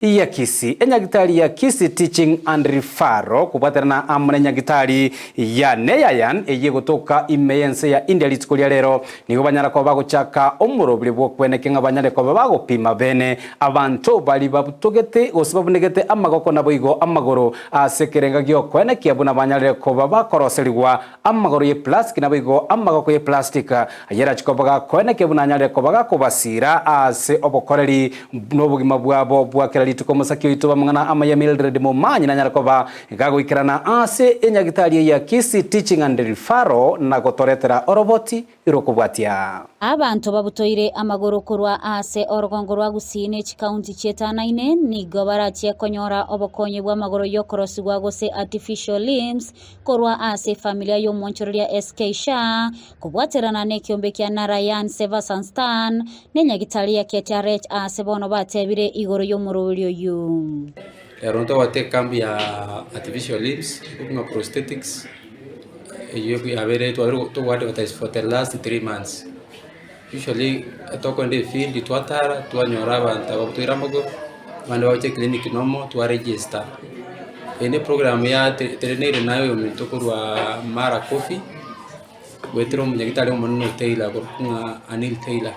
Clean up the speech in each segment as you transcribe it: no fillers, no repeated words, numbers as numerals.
ya Kisii enyagitari ya Kisii Teaching and Referral kubaterana amune nyagitari ya Nerayan eye gutuka imeyense ya India litikulia lero nigo banyara ko baguchaka omurobire bwo kweneke ngabanyare ko bagupima bene abantu bali babutugete osibabunegete amagoko naboigo amagoro asekerenga gyo kweneke abuna banyare ko babakoroserwa amagoro ye plastic naboigo amagoko ye plastic ayera chikobaga kweneke bunanyare ko bagakobasira ase obokoreri n'obugima bwabo bwakera tuko musakio ituba mngana amaya Mildred Momanyi na nyarakoba gaguikirana ase enyagitari ya Kisii Teaching and Referral na gotoretera oroboti irokubwatia abantu babutoire amagoro kurwa ase orogongo rwa Gusii ne county chetanaine nigo baratie konyora obokonye bwa magoro yokorosigwa gose artificial limbs kurwa ase familia yo monchoria SK kubwaterana ne kiombe kya Nerayan Seva Sanstan ne nyagitari ya KTRH ase bono batebire igoro yo murulyo yu Eronto wate kambi ya artificial limbs kuna prosthetics you have it to advertise for the last 3 months. Usually toko in the field to atara to anyoraba ntababuto iramogo mande wache clinic nomo to register ene program ya trainer nayo mitokorwa mara coffee wetro mnyagitali omonno Taylor kuna Anil Taylor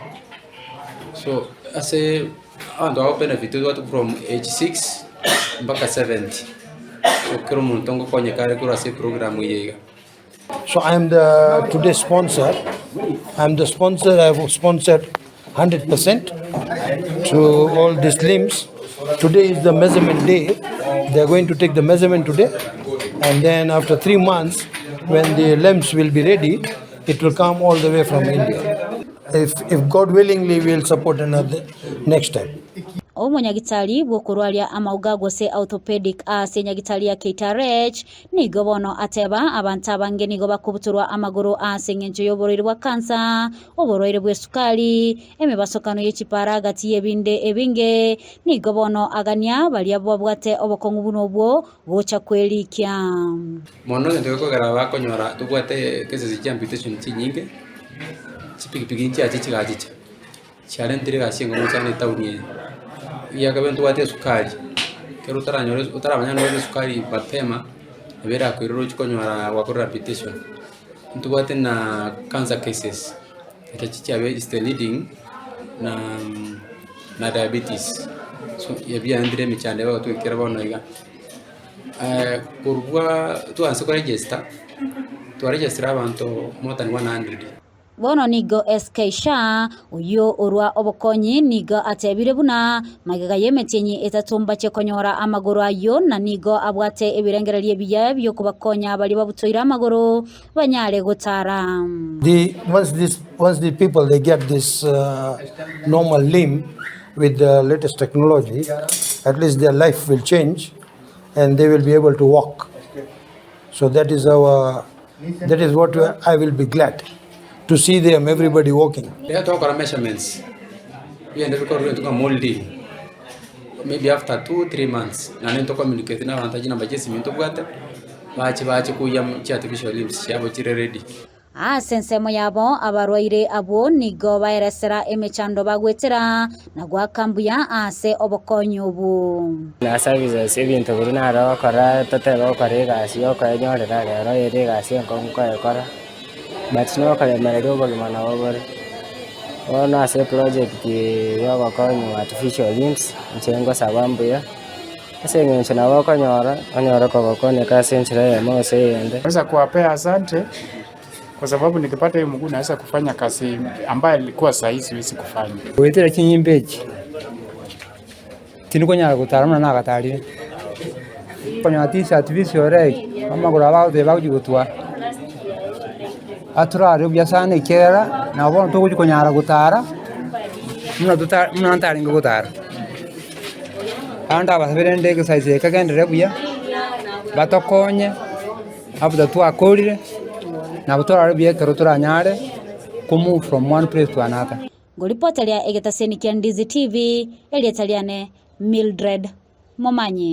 so ase and our benefit from age 6 mpaka 70 so kero muntongo kwenye kare kura se program yega. So I am the today's sponsor. I am the sponsor. I have sponsored 100% to all these limbs. Today is the measurement day. They are going to take the measurement today, and then after 3 months, when the limbs will be ready, it will come all the way from India. If God willingly, we will support another next time. Omonyagitali bwokurwalia amaugago se orthopedic ase nyagitali ya KTRH nigo bono ateba abantu abange nigo bakubuturwa amagoro ase ngenjo yoboroire bwa kansa oboroire bwa sukali emebasokano yechipara gati yebinde ebinge nigo bono agania bali abo bwate obokongu buno bwo bocha kwelikya mono ndeko garaba konyora tubwate kese amputation nyinge chipikipiki nchi achichigachicha challenge gasingo muchane tauni ya kabentu wate sukari kero taranyore utarabanya no sukari batema ebera kwiruro chikonyora wakora repetition ntubate na cancer cases etachicha be is the leading na diabetes so yabya ndire michande ba twekera bona iga kurwa tu anse ko register abantu more than 100 bono nigo SK uyo orwa obokonyi nigo atebire buna magega yemetenyi etatumba chekonyora amagoro ayo na nigo abwate ebirengererie biya byo kubakonya bali babutoira amagoro banyare gutara Once the people they get this normal limb with the latest technology, at least their life will change and they will be able to walk. So that is what I will be glad to see them, everybody walking. They have to talk measurements. We are going to molding. Maybe after 2-3 months. Na nento communicate na vantaji na bajesi minto bwata. Bachi kuyam artificial limbs yabo chire ready. Sensemo yabo abarwaire abo nigo bayeresera emechando bagwetera na gwakambuya ase obokonyo obu. Na services ebintu burina ro kora totero korega asiyo ko nyorera ro yerega asiyo ko kora. But no kale marero bagimana wabare ona ase project yoga konyo artificial limbs nchengo sabambu ya ase ngencho na wako nyora kwa bakone ka senchira ya mose yende naweza kuwapea asante kwa sababu nikipata hiyo mguu naweza kufanya kazi ambayo ilikuwa sahihi siwezi kufanya wetera kinyimbeji tiniko nyara gutaramana na gatari konyo artificial leg mama guraba de bagutwa aturare byasane kera nabo tuko konyara gutara muna ntaringa gutara anda basabirende kusaise kagendere buya batokonye abuda twakorire nabo turare bye kero turanyare kumu from one place to another ngolipotelia egetaseni kya Ndizi TV elietaliane Mildred Momanyi.